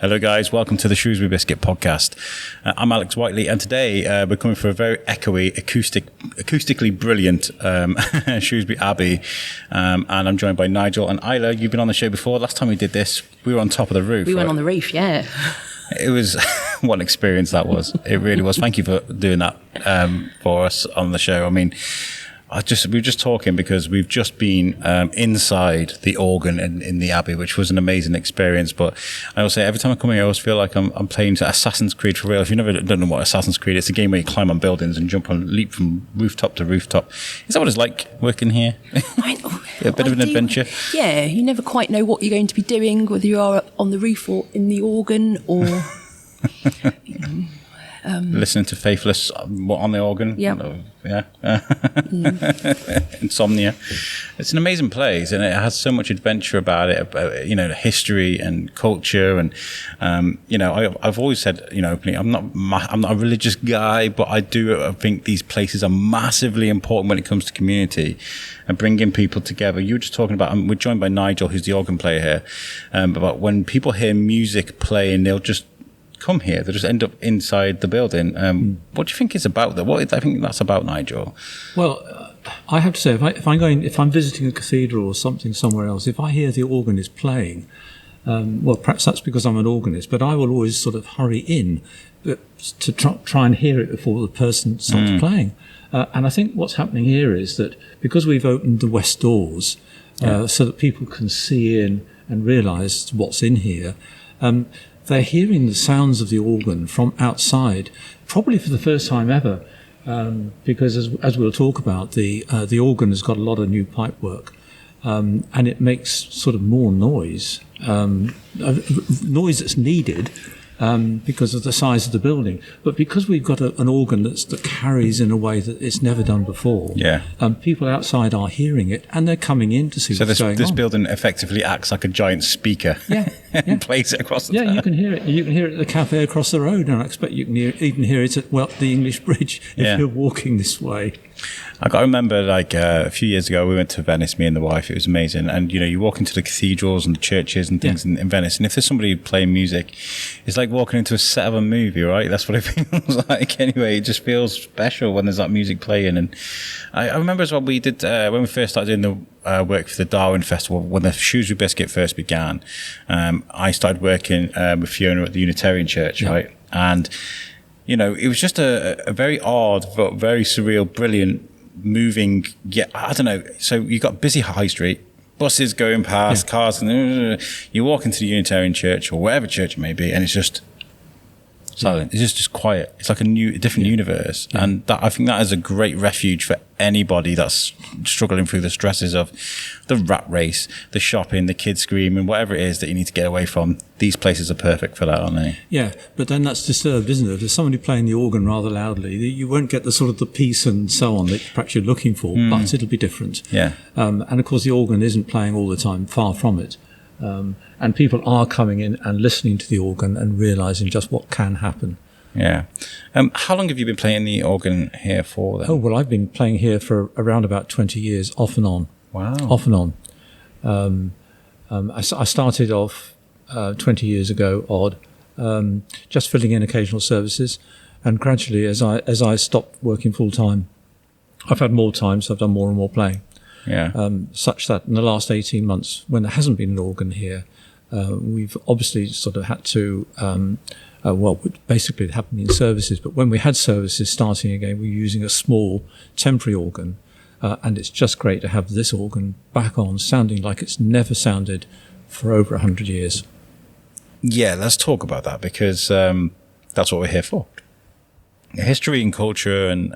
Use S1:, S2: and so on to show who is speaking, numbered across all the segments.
S1: Hello guys, welcome to the Shrewsbury Biscuit podcast. I'm Alex Whiteley, and today we're coming for a very echoey, acoustically brilliant Shrewsbury Abbey, and I'm joined by Nigel and Isla. You've been on the show before. Last time we did this, we were on top of the roof.
S2: We went on the roof, yeah.
S1: It was what an experience that was. It really was. Thank you for doing that for us on the show. I mean, we were just talking because we've just been inside the organ in the Abbey, which was an amazing experience. But I will say, every time I come here, I always feel like I'm playing Assassin's Creed for real. If you've never don't know what Assassin's Creed is, it's a game where you climb on buildings and leap from rooftop to rooftop. Is that what it's like working here? A bit of an adventure.
S2: Yeah, you never quite know what you're going to be doing, whether you are on the roof or in the organ or...
S1: listening to Faithless on the organ.
S2: Yeah.
S1: Insomnia. It's an amazing place, and it has so much adventure about it, about, history and culture. And, I've always said, openly, I'm not a religious guy, but I think these places are massively important when it comes to community and bringing people together. You were just talking about, we're joined by Nigel, who's the organ player here, about when people hear music playing, they'll just come here. They just end up inside the building. What do you think it's about? What I think that's about, Nigel?
S3: Well, I have to say, if I'm visiting a cathedral or something somewhere else, if I hear the organist playing, perhaps that's because I'm an organist, but I will always sort of hurry in to try and hear it before the person starts playing. And I think what's happening here is that because we've opened the west doors so that people can see in and realise what's in here, they're hearing the sounds of the organ from outside, probably for the first time ever, because as we'll talk about, the organ has got a lot of new pipework, and it makes sort of more noise, noise that's needed because of the size of the building. But because we've got an organ that carries in a way that it's never done before, people outside are hearing it, and they're coming in to see what's going on. So this
S1: building effectively acts like a giant speaker and plays it across the town.
S3: Yeah, you can hear it. You can hear it at the cafe across the road, and I expect you can even hear it at the English Bridge if you're walking this way.
S1: I remember a few years ago we went to Venice, me and the wife. It was amazing, and you walk into the cathedrals and the churches and things in Venice, and if there's somebody playing music, it's like walking into a set of a movie, right? That's what it feels like. Anyway, it just feels special when there's that music playing. And I remember as well, we did when we first started doing the work for the Darwin Festival, when the Shrewsbury Biscuit first began. I started working with Fiona at the Unitarian Church, right? And it was just a very odd, but very surreal, brilliant, moving. I don't know. So you got busy high street, buses going past, cars, and you walk into the Unitarian Church or whatever church it may be, and it's just silent. It's just quiet. It's like a different universe, and I think that is a great refuge for anybody that's struggling through the stresses of the rat race, the shopping, the kids screaming, whatever it is that you need to get away from. These places are perfect for that, aren't they? Yeah,
S3: but then that's disturbed, isn't it? If there's somebody playing the organ rather loudly, you won't get the sort of the peace and so on that perhaps you're looking for, but it'll be different.
S1: Yeah.
S3: And of course the organ isn't playing all the time, far from it. And people are coming in and listening to the organ and realising just what can happen.
S1: Yeah. How long have you been playing the organ here for then?
S3: Oh, well, I've been playing here for around about 20 years, off and on.
S1: Wow.
S3: Off and on. I started off 20 years ago, just filling in occasional services. And gradually, as I stopped working full-time, I've had more time, so I've done more and more playing.
S1: Yeah.
S3: Such that in the last 18 months, when there hasn't been an organ here, we've obviously sort of had to, basically it happened in services, but when we had services starting again, we were using a small temporary organ, and it's just great to have this organ back on, sounding like it's never sounded for over 100 years.
S1: Yeah, let's talk about that, because that's what we're here for. History and culture and,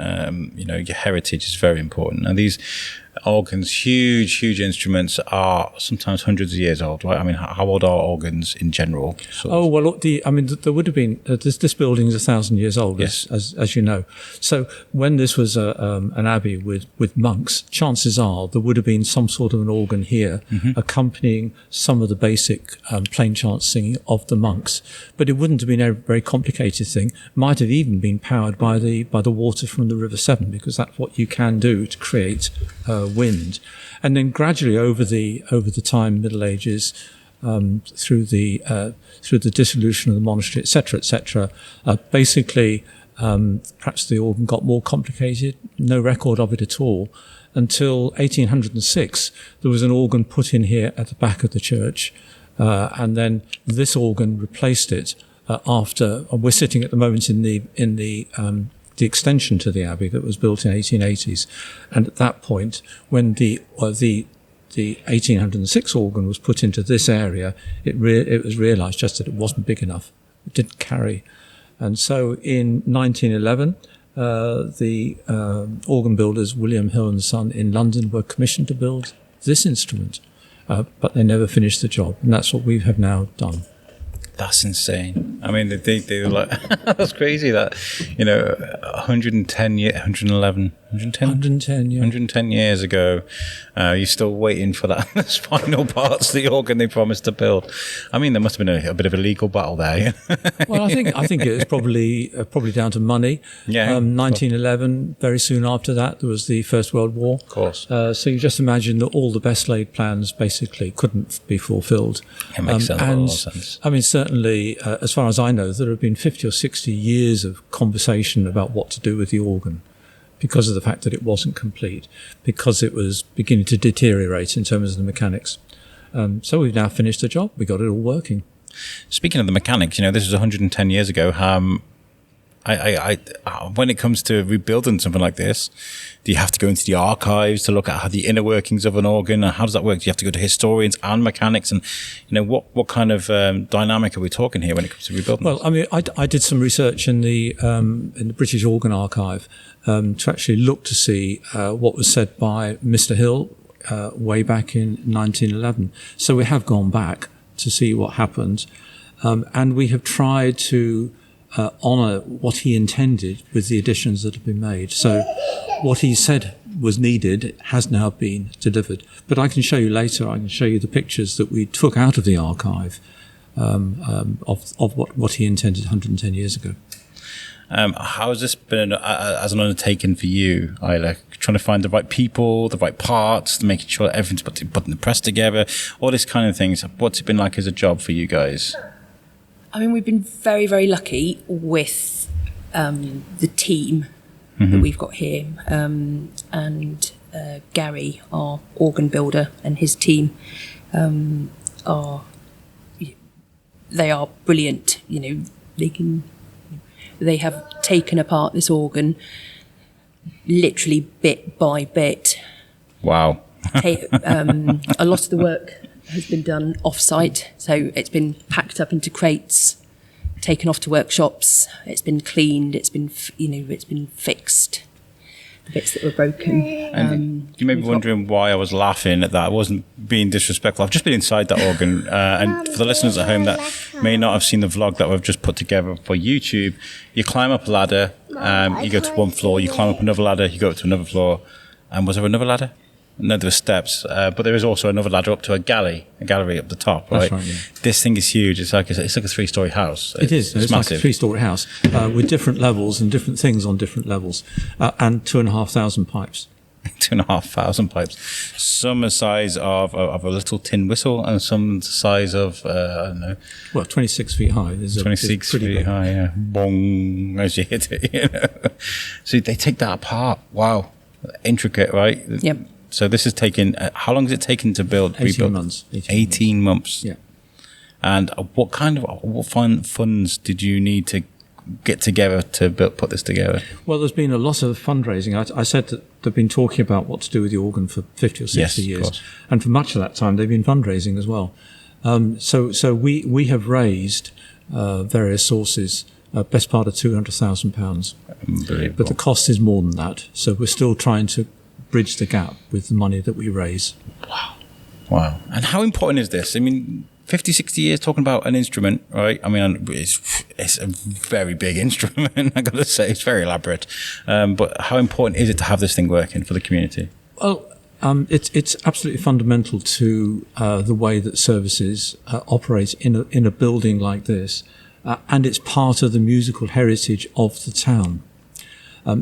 S1: your heritage is very important. And these organs, huge instruments, are sometimes hundreds of years old, right? I mean, how old are organs in general?
S3: There would have been, this building is 1,000 years old, yes. as you know. So when this was an abbey with monks, chances are there would have been some sort of an organ here accompanying some of the basic plain chant singing of the monks. But it wouldn't have been a very complicated thing. Might have even been powered by the water from the River Severn, because that's what you can do to create wind. And then gradually over the time, Middle Ages, through the dissolution of the monastery, etc., basically, perhaps the organ got more complicated. No record of it at all until 1806. There was an organ put in here at the back of the church, and then this organ replaced it after. And we're sitting at the moment in the extension to the abbey that was built in 1880s, and at that point, when the 1806 organ was put into this area, it was realised just that it wasn't big enough. It didn't carry. And so in 1911, the organ builders, William Hill and Son in London, were commissioned to build this instrument, but they never finished the job. And that's what we have now done.
S1: That's insane. I mean, they were like, that's crazy that, 110 years, 111,
S3: 110, yeah.
S1: 110 years ago, you're still waiting for that the spinal parts of the organ they promised to build. I mean, there must have been a bit of a legal battle there.
S3: Well, I think it was probably down to money.
S1: Yeah.
S3: 1911, very soon after that, there was the First World War.
S1: Of course.
S3: So you just imagine that all the best laid plans basically couldn't be fulfilled.
S1: It makes a lot of sense.
S3: I mean, certainly, as far as I know, there have been 50 or 60 years of conversation about what to do with the organ, because of the fact that it wasn't complete, because it was beginning to deteriorate in terms of the mechanics. So we've now finished the job. We got it all working.
S1: Speaking of the mechanics, this was 110 years ago. When it comes to rebuilding something like this, do you have to go into the archives to look at how the inner workings of an organ, and how does that work? Do you have to go to historians and mechanics, and what kind of dynamic are we talking here when it comes to rebuilding?
S3: Well, I mean, I did some research in the British Organ Archive to actually look to see what was said by Mr. Hill way back in 1911. So we have gone back to see what happened, and we have tried to honour what he intended with the additions that have been made. So what he said was needed has now been delivered. But I can show you later, I can show you the pictures that we took out of the archive of what he intended 110 years ago.
S1: How has this been as an undertaking for you, Isla? Trying to find the right people, the right parts, making sure everything's putting the press together, all this kind of things. What's it been like as a job for you guys?
S2: I mean, we've been very, very lucky with the team that we've got here, and Gary, our organ builder, and his team are brilliant. They have taken apart this organ literally bit by bit.
S1: Wow.
S2: A lot of the work has been done off-site, so it's been packed up into crates, taken off to workshops. It's been cleaned. It's been fixed. The bits that were broken.
S1: And you may be wondering why I was laughing at that. I wasn't being disrespectful. I've just been inside that organ, and for the listeners at home that may not have seen the vlog that we've just put together for YouTube, you climb up a ladder. You go to one floor. You climb up another ladder. You go up to another floor. And was there another ladder? No, there were steps, but there is also another ladder up to a gallery up the top, right? That's right, yeah. This thing is huge. It's like a 3-story house.
S3: It is. It's massive. Like a 3-story house with different levels and different things on different levels, and 2,500 pipes.
S1: 2,500 pipes. Some the size of a little tin whistle, and some the size of I don't know.
S3: Well, 26 feet high.
S1: 26 feet high. Yeah, bong as you hit it. So they take that apart. What intricate, right?
S2: Yep.
S1: So this is taken, how long has it taken to build?
S3: 18 months.
S1: 18 months.
S3: Yeah.
S1: And what funds did you need to get together to put this together?
S3: Well, there's been a lot of fundraising. I said that they've been talking about what to do with the organ for 50 or 60 years. And for much of that time, they've been fundraising as well. So we have raised various sources, best part of £200,000.
S1: Unbelievable.
S3: But the cost is more than that. So we're still trying to bridge the gap with the money that we raise.
S1: Wow. And how important is this? I mean, 50, 60 years talking about an instrument, right? I mean, it's a very big instrument, I got to say. It's very elaborate. But how important is it to have this thing working for the community?
S3: Well, it's absolutely fundamental to the way that services operate in a building like this. And it's part of the musical heritage of the town.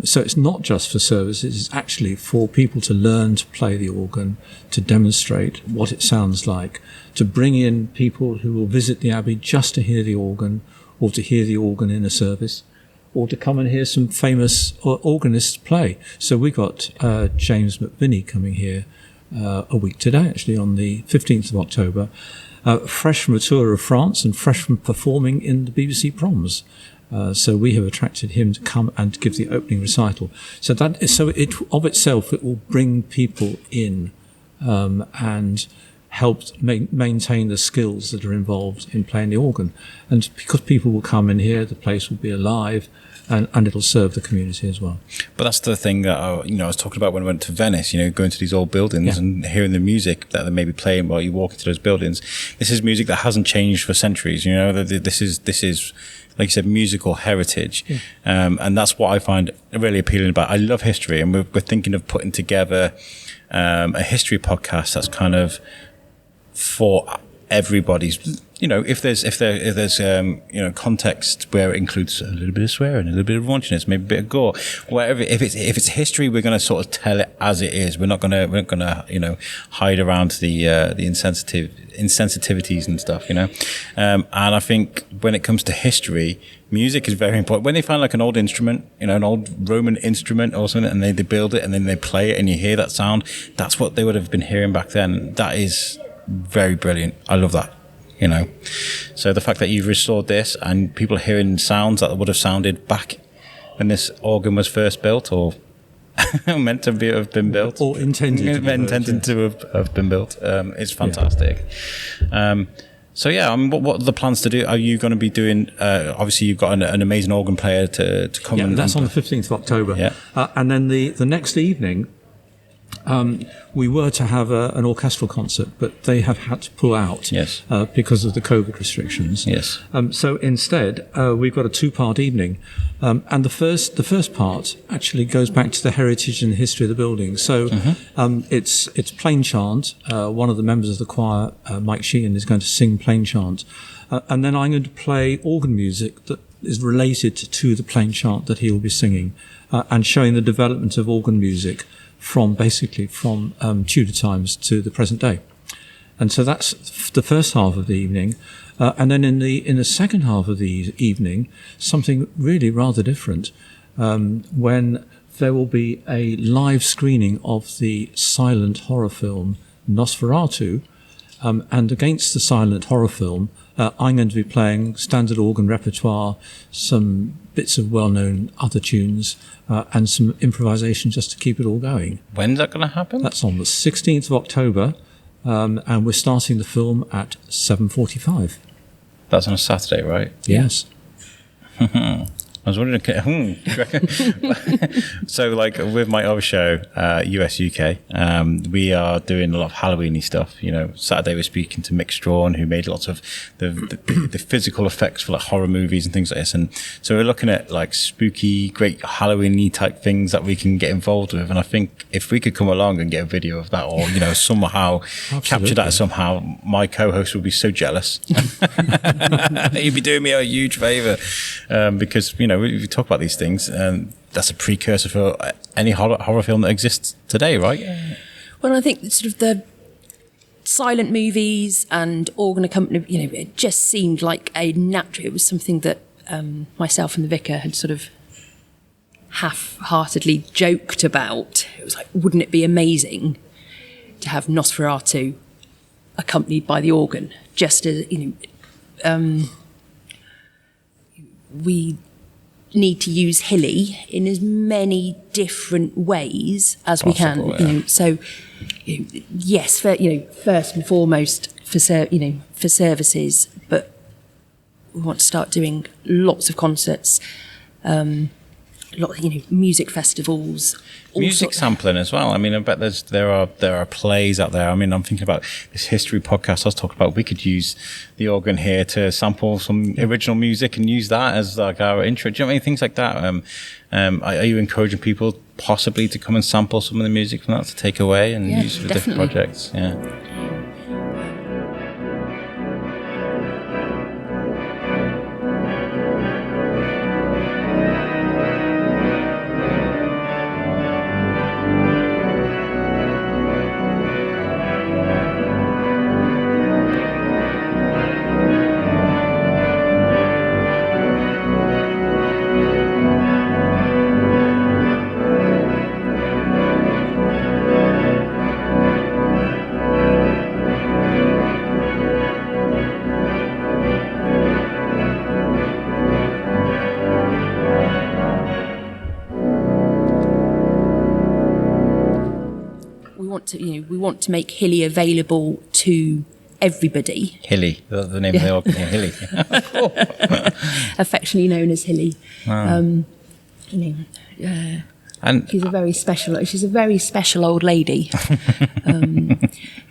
S3: So it's not just for services, it's actually for people to learn to play the organ, to demonstrate what it sounds like, to bring in people who will visit the Abbey just to hear the organ, or to hear the organ in a service, or to come and hear some famous organists play. So we got James McVinney coming here a week today, actually, on the 15th of October, fresh from a tour of France and fresh from performing in the BBC Proms. So we have attracted him to come and give the opening recital. So it of itself, it will bring people in and help maintain the skills that are involved in playing the organ. And because people will come in here, the place will be alive, and it'll serve the community as well.
S1: But that's the thing that I was talking about when I went to Venice. Going to these old buildings and hearing the music that they may be playing while you walk into those buildings. This is music that hasn't changed for centuries. This is like you said, musical heritage, and that's what I find really appealing about. I love history, and we're thinking of putting together a history podcast that's kind of for everybody's. If there's context where it includes a little bit of swearing, a little bit of raunchiness, maybe a bit of gore, whatever. If it's history, we're going to sort of tell it as it is. We're not going to hide around the insensitivities and stuff. And I think when it comes to history, music is very important. When they find like an old instrument, an old Roman instrument or something, and they build it and then they play it and you hear that sound, that's what they would have been hearing back then. That is very brilliant. I love that. So the fact that you've restored this and people are hearing sounds that would have sounded back when this organ was first built, or meant to have been built,
S3: or intended
S1: to have been built, it's fantastic. What are the plans to do? Are you going to be doing? Obviously, you've got an amazing organ player to come.
S3: Yeah, that's on the 15th of October.
S1: Yeah.
S3: And then the next evening, we were to have an orchestral concert, but they have had to pull out because of the COVID restrictions.
S1: Yes.
S3: So instead, we've got a two-part evening, and the first part actually goes back to the heritage and the history of the building. So it's plain chant. One of the members of the choir, Mike Sheehan, is going to sing plain chant, and then I'm going to play organ music that is related to the plain chant that he will be singing, and showing the development of organ music from Tudor times to the present day. And so that's the first half of the evening. And then in the second half of the evening, something really rather different, when there will be a live screening of the silent horror film Nosferatu. And against the silent horror film, I'm going to be playing standard organ repertoire, some bits of well-known other tunes, and some improvisation just to keep it all going.
S1: When's that going to happen?
S3: That's on the 16th of October, and we're starting the film at 7:45.
S1: That's on a Saturday, right?
S3: Yes.
S1: I was wondering, so like with my other show, US UK, we are doing a lot of Halloween-y stuff. Saturday we're speaking to Mick Strawn, who made lots of the physical effects for like horror movies and things like this. And so we're looking at like spooky, great Halloween-y type things that we can get involved with. And I think if we could come along and get a video of that, or somehow capture that somehow, my co-host would be so jealous. He'd be doing me a huge favour, because we talk about these things, and that's a precursor for any horror film that exists today, right?
S2: Well, I think sort of the silent movies and organ accompaniment, it just seemed like a natural. It was something that myself and the vicar had sort of half-heartedly joked about. It was like, wouldn't it be amazing to have Nosferatu accompanied by the organ? Just as we need to use Hillie in as many different ways as we can. So yes, first and foremost for services, but we want to start doing lots of concerts, music festivals,
S1: music sampling as well. I mean, I bet there are plays out there. I mean, I'm thinking about this history podcast I was talking about. We could use the organ here to sample some original music and use that as like our intro. Do you know any things like that? Are you encouraging people possibly to come and sample some of the music from that to take away and use for different projects? Yeah.
S2: we want to make Hillie available to everybody.
S1: Hillie, the name of the organ, Hillie.
S2: Affectionately known as Hillie.
S1: Wow. And
S2: she's a very special old lady.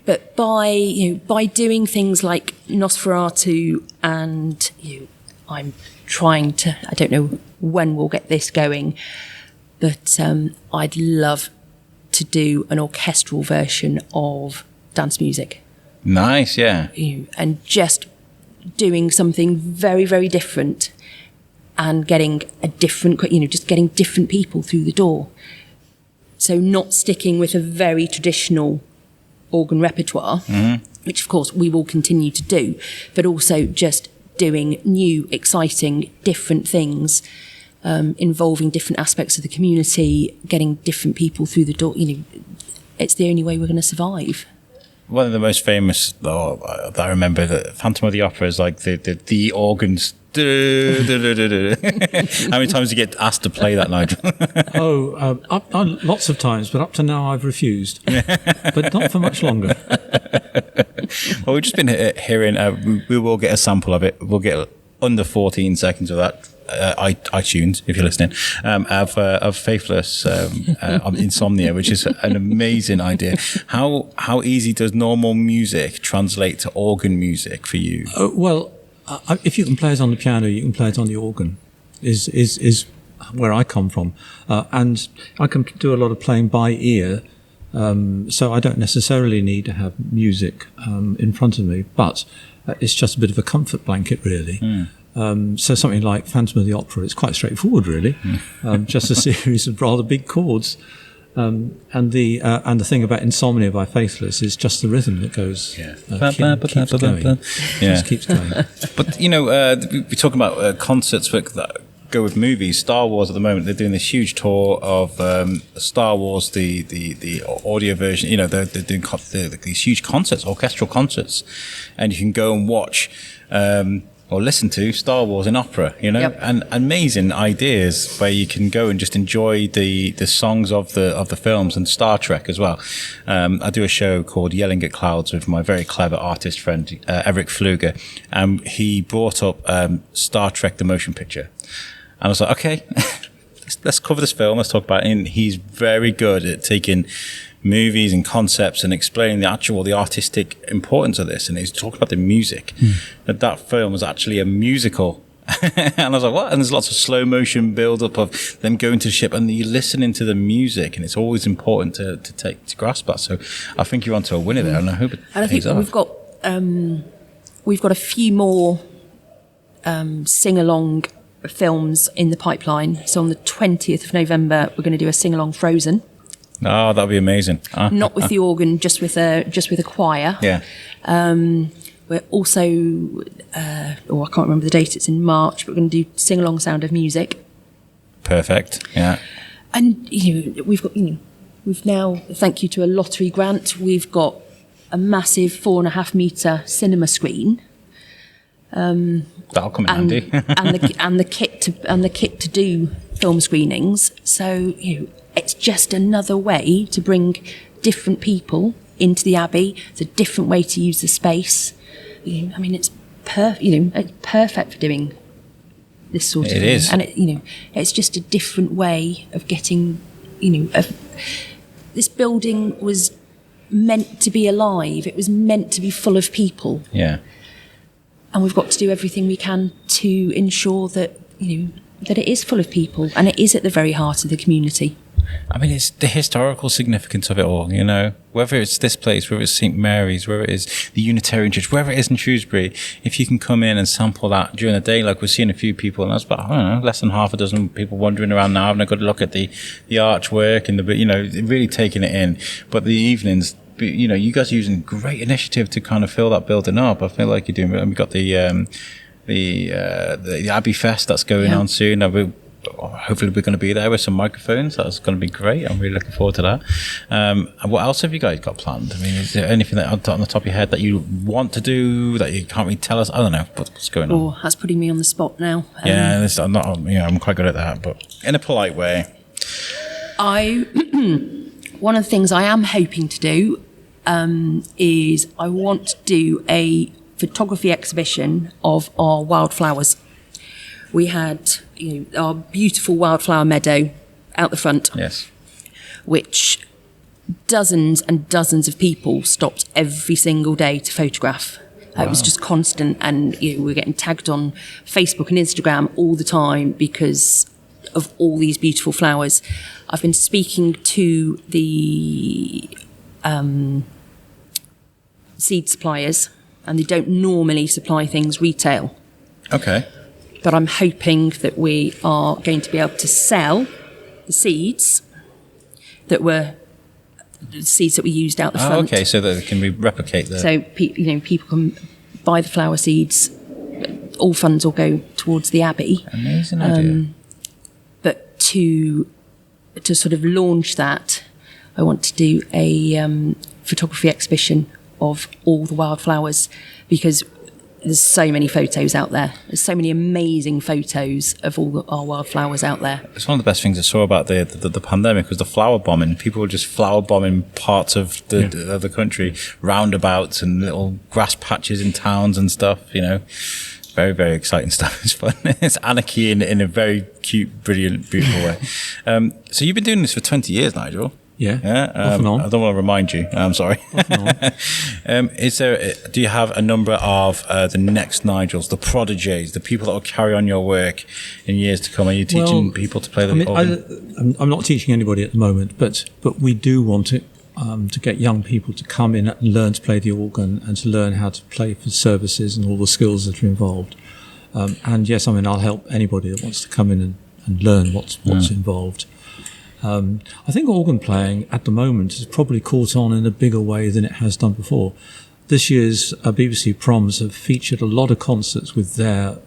S2: But by doing things like Nosferatu, and I'm trying to, I don't know when we'll get this going, but I'd love to do an orchestral version of dance music.
S1: Nice, yeah.
S2: And just doing something very, very different, and getting a different, just getting different people through the door. So not sticking with a very traditional organ repertoire, which of course we will continue to do, but also just doing new, exciting, different things, involving different aspects of the community, getting different people through the door. It's the only way we're going to survive.
S1: One of the most famous, that I remember, the Phantom of the Opera is like the organs. How many times do you get asked to play that, Nigel?
S3: Lots of times, but up to now I've refused. But not for much longer.
S1: Well, we've just been hearing, we will get a sample of it. We'll get under 14 seconds of that. iTunes, if you're listening, of Faithless Insomnia, which is an amazing idea. How easy does normal music translate to organ music for you?
S3: If you can play it on the piano, you can play it on the organ. Is where I come from, and I can do a lot of playing by ear. So I don't necessarily need to have music in front of me, but it's just a bit of a comfort blanket, really. So something like Phantom of the Opera, it's quite straightforward, really. Just a series of rather big chords. And the thing about Insomnia by Faithless is just the rhythm that goes, keeps going. Just keeps going.
S1: But, we're talking about concerts that go with movies. Star Wars at the moment, they're doing this huge tour of Star Wars, the audio version. They're doing these huge concerts, orchestral concerts. And you can go and watch or listen to Star Wars in opera,
S2: Yep.
S1: and amazing ideas where you can go and just enjoy the songs of the films, and Star Trek as well. I do a show called Yelling at Clouds with my very clever artist friend, Eric Fluger. He brought up Star Trek, the motion picture. And I was like, okay, let's cover this film, let's talk about it. And he's very good at taking movies and concepts and explaining the artistic importance of this. And he's talking about the music. That film was actually a musical. And I was like, what? And there's lots of slow motion build up of them going to the ship, and you're listening to the music, and it's always important to grasp that. So I think you're onto a winner there, and I hope it
S2: And I think we've got a few more sing-along films in the pipeline. So on the 20th of November, we're going to do a sing-along Frozen.
S1: Oh, that'd be amazing.
S2: Not with the organ, just with a choir.
S1: Yeah.
S2: We're also, I can't remember the date. It's in March. But we're going to do sing-along Sound of Music.
S1: Perfect. Yeah.
S2: And we've now, thank you to a lottery grant, we've got a massive 4.5 metre cinema screen.
S1: That'll come in handy.
S2: and the kit to do film screenings. So it's just another way to bring different people into the Abbey. It's a different way to use the space. It's it's perfect for doing this sort of thing.
S1: It is,
S2: and it's just a different way of getting. This building was meant to be alive. It was meant to be full of people.
S1: Yeah.
S2: And we've got to do everything we can to ensure that that it is full of people, and it is at the very heart of the community.
S1: It's the historical significance of it all, whether it's this place, whether it's St. Mary's, whether it is the Unitarian Church, whether it is in Shrewsbury. If you can come in and sample that during the day, like we're seeing a few people, and that's about, less than half a dozen people wandering around now, having a good look at the artwork and really taking it in. But the evenings, you guys are using great initiative to kind of fill that building up. I feel like you're doing, we've got the Abbey Fest that's going on soon. Hopefully we're going to be there with some microphones. That's going to be great. I'm really looking forward to that. And what else have you guys got planned? Is there anything that on the top of your head that you want to do that you can't really tell us? I don't know what's going on.
S2: That's putting me on the spot now.
S1: I'm quite good at that, but in a polite way.
S2: I one of the things I am hoping to do is I want to do a photography exhibition of our wildflowers. We had our beautiful wildflower meadow out the front,
S1: Yes.
S2: which dozens and dozens of people stopped every single day to photograph. It was just constant, and we were getting tagged on Facebook and Instagram all the time because of all these beautiful flowers. I've been speaking to the seed suppliers, and they don't normally supply things retail.
S1: Okay.
S2: But I'm hoping that we are going to be able to sell the seeds that we used out the front.
S1: Okay, so that it can replicate the...
S2: So people can buy the flower seeds. All funds will go towards the Abbey.
S1: Amazing idea.
S2: But to sort of launch that, I want to do a photography exhibition of all the wildflowers, because there's so many photos out there. There's so many amazing photos of all our wildflowers out there.
S1: It's one of the best things I saw about the pandemic was the flower bombing. People were just flower bombing parts of the country, roundabouts and little grass patches in towns and stuff, Very, very exciting stuff. It's fun. It's anarchy in a very cute, brilliant, beautiful way. So you've been doing this for 20 years, Nigel.
S3: Yeah. Off and on.
S1: I don't want to remind you. I'm sorry.
S3: Off and on.
S1: Do you have a number of the next Nigels, the prodigies, the people that will carry on your work in years to come? Are you teaching people to play the organ?
S3: I'm not teaching anybody at the moment, but we do want to get young people to come in and learn to play the organ and to learn how to play for services and all the skills that are involved. And yes, I'll help anybody that wants to come in and learn what's involved. I think organ playing at the moment has probably caught on in a bigger way than it has done before. This year's BBC Proms have featured a lot of concerts with their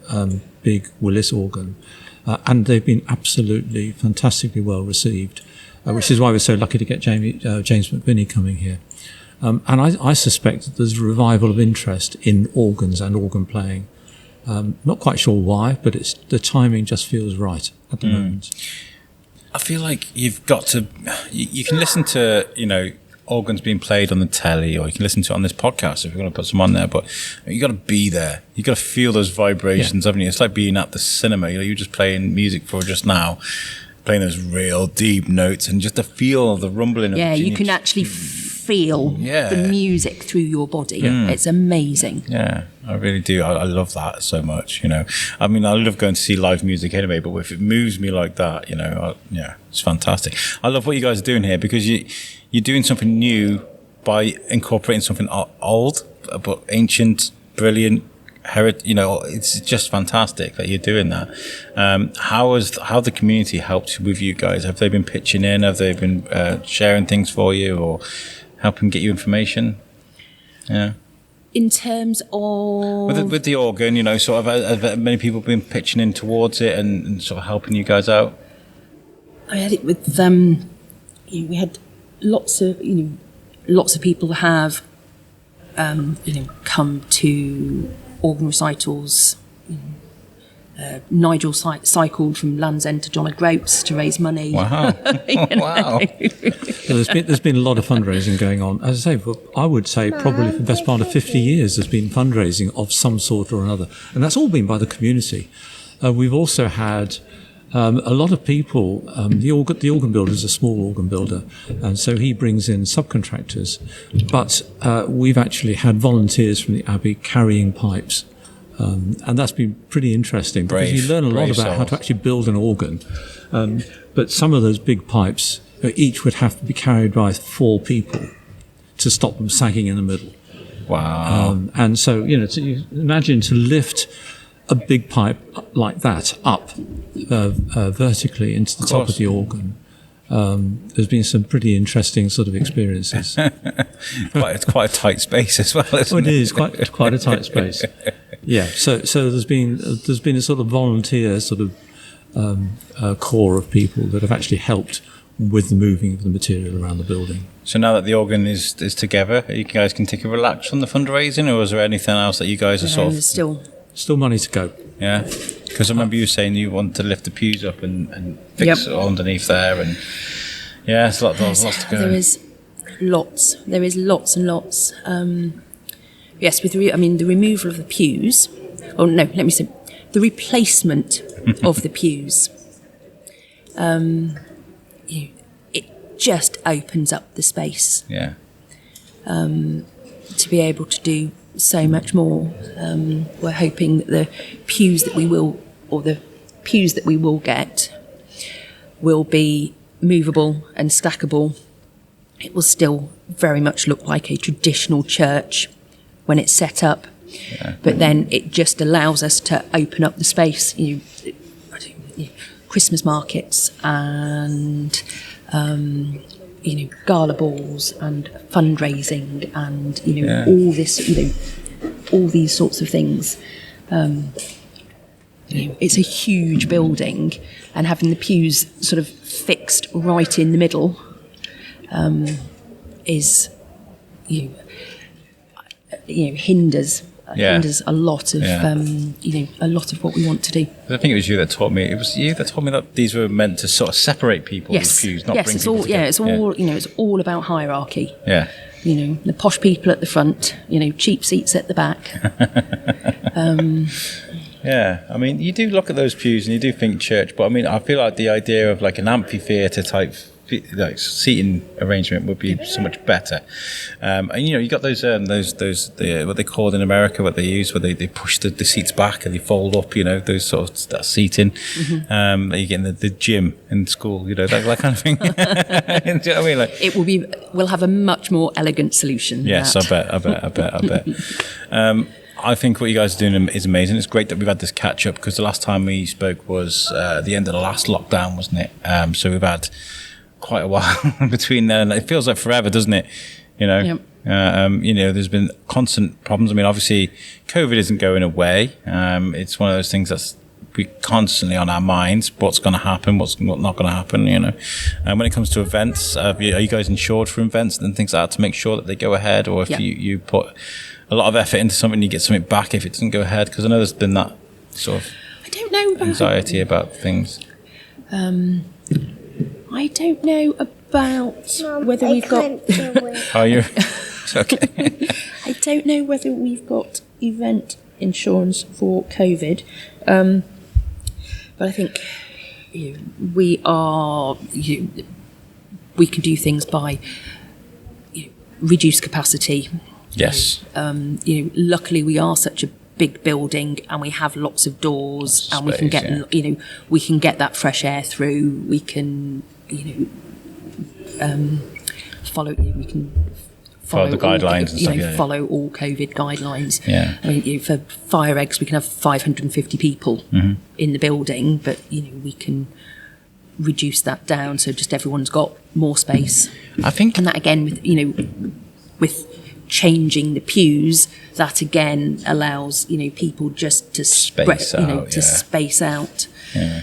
S3: big Willis organ, and they've been absolutely fantastically well received, which is why we're so lucky to get James McVinney coming here. And I suspect that there's a revival of interest in organs and organ playing. Not quite sure why, but the timing just feels right at the moment.
S1: I feel like you've got to, you can listen to, organs being played on the telly, or you can listen to it on this podcast if you're going to put some on there, but you got to be there. You got to feel those vibrations, haven't you? It's like being at the cinema. You're just playing music for just now, playing those real deep notes, and just to feel the rumbling.
S2: Yeah, you can actually feel the music through your body. It's amazing.
S1: Yeah, I really do. I love that so much, I love going to see live music anyway, but if it moves me like that, it's fantastic. I love what you guys are doing here, because you're doing something new by incorporating something old, but ancient, brilliant, it's just fantastic that you're doing that. How the community helped with you guys? Have they been pitching in? Have they been sharing things for you, or helping get you information? Yeah.
S2: In terms of
S1: with the organ, sort of, have many people been pitching in towards it and sort of helping you guys out?
S2: I had it with we had lots of people have come to organ recitals. Nigel cycled from Land's End to John O'Groats to raise money.
S1: Wow. Wow.
S3: There's been a lot of fundraising going on. As I say, I would say probably for the best part of 50 years there's been fundraising of some sort or another. And that's all been by the community. We've also had a lot of people. The organ builder is a small organ builder, and so he brings in subcontractors. But we've actually had volunteers from the Abbey carrying pipes. And that's been pretty interesting, because you learn a lot about how to actually build an organ. But some of those big pipes, each would have to be carried by 4 people to stop them sagging in the middle.
S1: Wow.
S3: And so, you imagine to lift a big pipe like that up vertically into the top of the organ. There's been some pretty interesting sort of experiences.
S1: It's quite a tight space as well, isn't it?
S3: It is quite a tight space. Yeah. So there's been a sort of volunteer sort of core of people that have actually helped with the moving of the material around the building.
S1: So now that the organ is together, you guys can take a relax from the fundraising, or is there anything else that you guys are sort of...
S3: Still money to go.
S1: Yeah, because I remember you saying you want to lift the pews up and fix it underneath there, and Yeah, it's lots to go.
S2: There is lots. There is lots and lots. Yes, with the removal of the pews. Oh no, let me say the replacement of the pews. It just opens up the space.
S1: Yeah.
S2: To be able to do so much more. We're hoping that the pews that we will get will be movable and stackable. It will still very much look like a traditional church when it's set up, but then it just allows us to open up the space. Christmas markets and gala balls and fundraising and all this, all these sorts of things. It's a huge building, and having the pews sort of fixed right in the middle is hinders a lot of a lot of what we want to do.
S1: I think it was you that taught me. It was you that told me that these were meant to sort of separate people.
S2: Yes,
S1: these pews, not bring
S2: it's
S1: people
S2: all
S1: together.
S2: it's all it's all about hierarchy.
S1: Yeah.
S2: The posh people at the front, cheap seats at the back.
S1: Yeah, I mean, you do look at those pews and you do think church, but I mean, I feel like the idea of like an amphitheatre type seating arrangement would be so much better. And you got those what they called in America, what they use, where they push the seats back and they fold up. Those sort of that seating that you get in the gym in school. That kind of thing. Do you know what I mean? Like,
S2: We'll have a much more elegant solution.
S1: Yes, I bet. I think what you guys are doing is amazing. It's great that we've had this catch up, because the last time we spoke was the end of the last lockdown, wasn't it? So we've had quite a while between then. It feels like forever, doesn't it?
S2: Yep.
S1: There's been constant problems. I mean, obviously, COVID isn't going away. It's one of those things that's constantly on our minds. What's going to happen? What's not going to happen? And when it comes to events, are you guys insured for events and things like that to make sure that they go ahead? Or if you put a lot of effort into something, you get something back if it doesn't go ahead? Because I know there's been that sort of anxiety about things.
S2: I don't know about whether we've got.
S1: Are you? Okay.
S2: I don't know whether we've got event insurance for COVID, but I think we are. We can do things by reduced capacity.
S1: Yes.
S2: Luckily, we are such a big building, and we have lots of doors, and we can get we can get that fresh air through. We can follow. We can follow
S1: the guidelines and stuff.
S2: Follow all COVID guidelines.
S1: Yeah.
S2: I mean, for fire eggs, we can have 550 people in the building, but we can reduce that down so just everyone's got more space.
S1: I think,
S2: and that again with changing the pews, that again allows people just to
S1: space out.
S2: Space out.
S1: Yeah.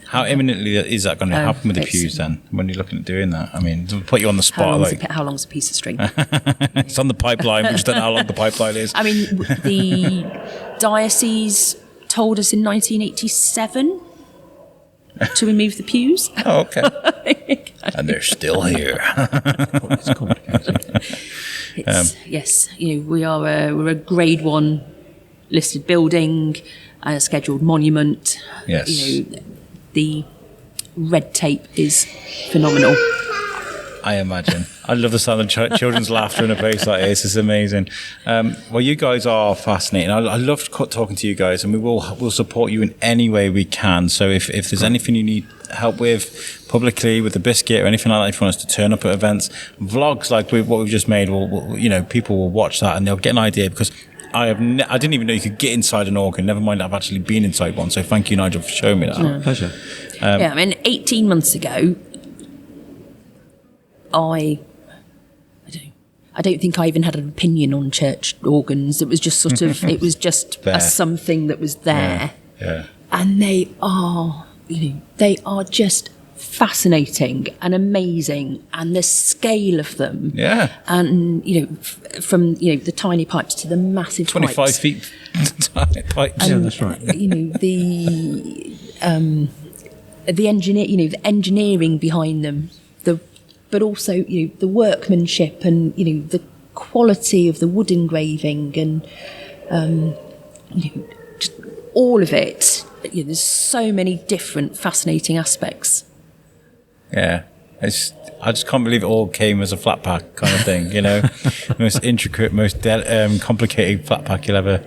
S1: How imminently is that going to happen with the pews then? When you're looking at doing that, I mean, to put you on the spot.
S2: How long's a piece of string?
S1: It's on the pipeline. We just don't know how long the pipeline is.
S2: I mean, the diocese told us in 1987 to remove the pews.
S1: Oh, okay. And they're still here.
S3: It's complicated.
S2: Yes, we're a Grade 1 listed building, a scheduled monument.
S1: Yes.
S2: The red tape is phenomenal.
S1: I imagine. I love the sound of children's laughter in a place like this. It's amazing. Well, you guys are fascinating. I love talking to you guys, and we'll support you in any way we can. So if there's anything you need help with publicly with the biscuit or anything like that, if you want us to turn up at events, vlogs like what we've just made, people will watch that and they'll get an idea, because I didn't even know you could get inside an organ. Never mind, I've actually been inside one. So thank you, Nigel, for showing me that.
S3: No. Pleasure.
S2: 18 months ago, I don't think I even had an opinion on church organs. It was just sort of, it was just something that was there.
S1: Yeah.
S2: And they are just fascinating and amazing, and the scale of them.
S1: Yeah.
S2: And, from, the tiny pipes to the massive
S1: 25
S2: pipes.
S1: feet tiny pipes.
S2: And,
S3: yeah, that's right.
S2: The engineering behind them, the but also the workmanship and the quality of the wood engraving and just all of it. There's so many different fascinating aspects.
S1: Yeah, I just can't believe it all came as a flat pack kind of thing, most intricate, most complicated flat pack you'll ever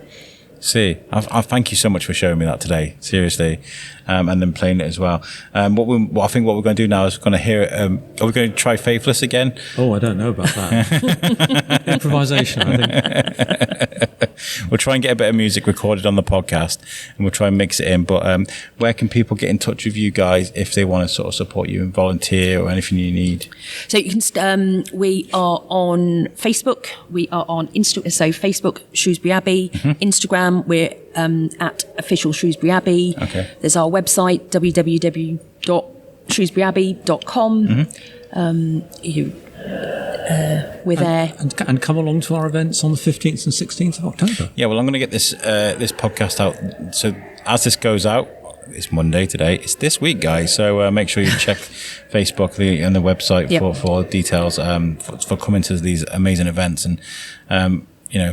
S1: see. I thank you so much for showing me that today, seriously, and then playing it as well. What I think we're going to do now is we're going to hear it. Are we going to try Faithless again?
S3: Oh, I don't know about that. Improvisation, I think.
S1: We'll try and get a bit of music recorded on the podcast, and we'll try and mix it in. But where can people get in touch with you guys if they want to sort of support you and volunteer or anything you need?
S2: So you can. We are on Facebook. We are on Instagram. So Facebook, Shrewsbury Abbey. Instagram, we're at official Shrewsbury Abbey.
S1: Okay.
S2: There's our website, www.shrewsburyAbbey.com. We're there.
S3: And come along to our events on the 15th and 16th of October.
S1: Yeah, well, I'm going to get this podcast out. So as this goes out, it's Monday today. It's this week, guys. So make sure you check Facebook and the website for details for coming to these amazing events. And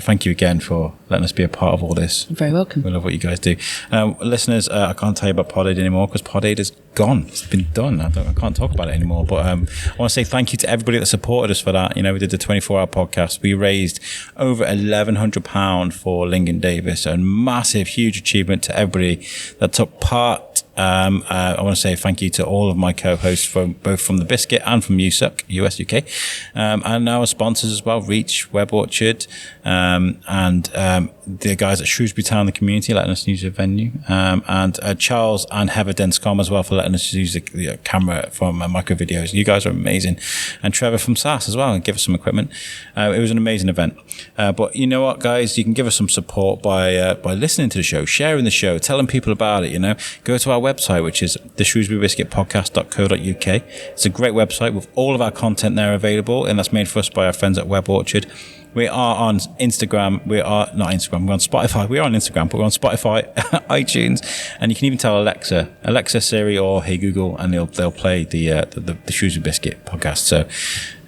S1: thank you again for letting us be a part of all this.
S2: You're very welcome.
S1: We love what you guys do. Listeners, I can't tell you about Pod Aid anymore because Pod Aid is gone. It's been done. I can't talk about it anymore. But I want to say thank you to everybody that supported us for that. We did the 24-hour podcast. We raised over £1,100 for Lincoln Davis. A massive, huge achievement to everybody that took part. I want to say thank you to all of my co-hosts both from the Biscuit and from USUK, US, UK, and our sponsors as well, Reach, Web Orchard, and the guys at Shrewsbury Town, the community, letting us use the venue, and Charles and Heather Denscom as well for letting us use the camera from micro videos. You guys are amazing, and Trevor from SAS as well, and give us some equipment. It was an amazing event. But you know what, guys, you can give us some support by listening to the show, sharing the show, telling people about it. Go to our website, which is the Shrewsbury Biscuit podcast.co.uk. It's a great website with all of our content there available, and that's made for us by our friends at Web Orchard. We are on Instagram. We're on Spotify. We are on Instagram, but we're on Spotify, iTunes, and you can even tell Alexa, Siri, or Hey Google, and they'll play the Shrewsbury Biscuit podcast. So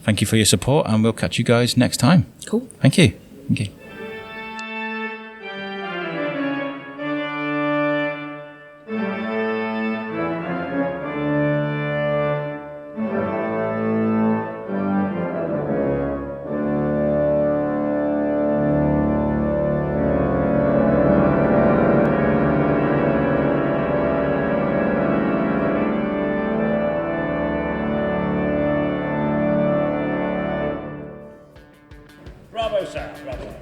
S1: thank you for your support, and we'll catch you guys next time.
S2: Cool.
S1: Thank you. Thank you.
S4: Bravo, sir. Bravo.